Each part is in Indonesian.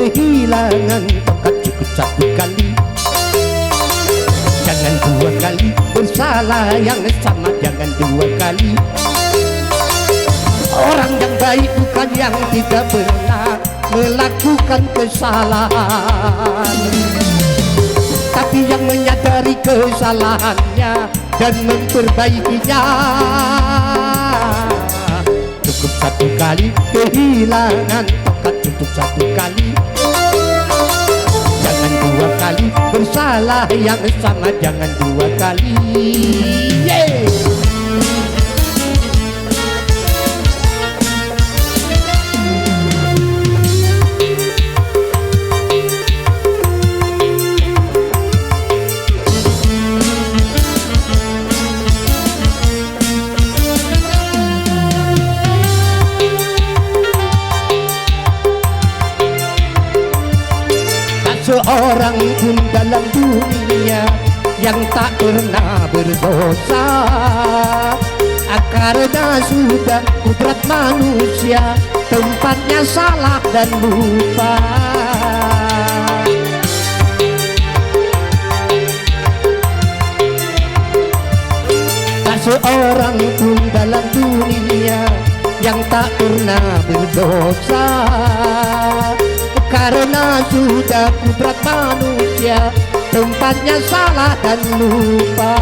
kehilangan tongkat cukup satu kali. Jangan dua kali bersalah yang sama, jangan dua kali. Orang yang baik bukan yang tidak pernah melakukan kesalahan, tapi yang menyadari kesalahannya dan memperbaikinya. Cukup satu kali kehilangan tongkat, cukup satu kali. Jangan dua kali bersalah yang sama, jangan dua kali. Seorang pun dalam dunia yang tak pernah berdosa, karena sudah kudrat manusia tempatnya salah dan lupa. Tak seorang pun dalam dunia yang tak pernah berdosa, karena sudah kudrat manusia tempatnya salah dan lupa.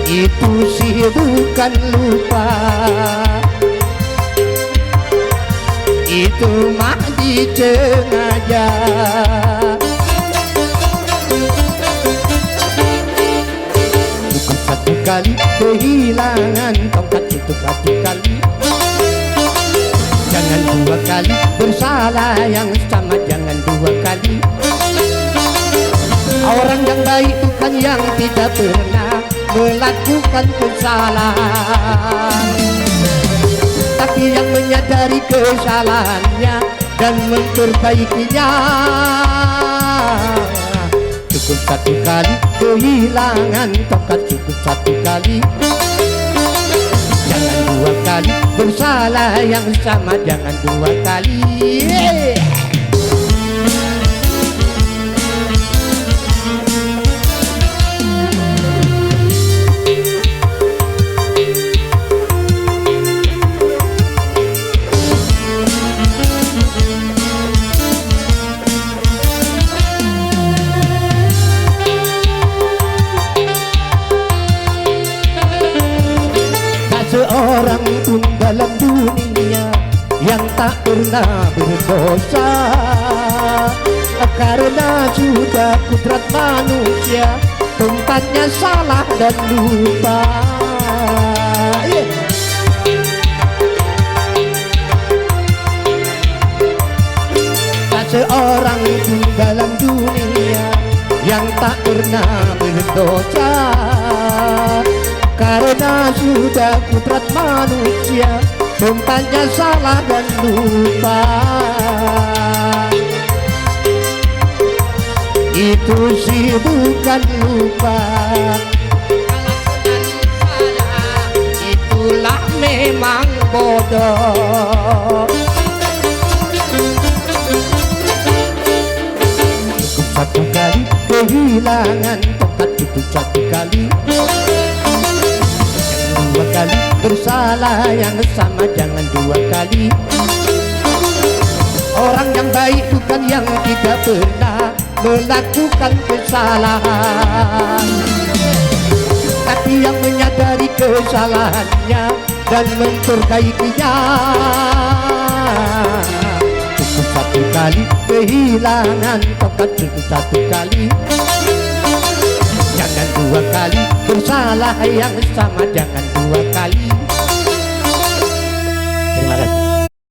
Itu sih bukan lupa, itu mah disengaja. Cukup satu kali kehilangan tongkat, cukup satu kali. Jangan dua kali bersalah yang sama, jangan dua kali. Orang yang baik bukan yang tidak pernah melakukan kesalahan, tapi yang menyadari kesalahannya dan memperbaikinya. Cukup satu kali kehilangan tongkat, cukup satu kali. Jangan dua kali bersalah yang sama, jangan dua kali. Seorang pun dalam dunia yang tak pernah berdosa, karena sudah kudrat manusia tempatnya salah dan lupa. Tak seorang pun dalam dunia yang tak pernah berdosa, karena sudah kudrat manusia tempatnya salah dan lupa. Itu sih bukan lupa, itulah memang bodoh. Cukup satu kali kehilangan tongkat, cukup satu kali. Dua kali bersalah yang sama, jangan dua kali. Orang yang baik bukan yang tidak pernah melakukan kesalahan, tapi yang menyadari kesalahannya dan memperbaikinya. Cukup satu kali kehilangan tongkat, cukup satu kali. Jangan dua kali bersalah yang sama, jangan dua kali.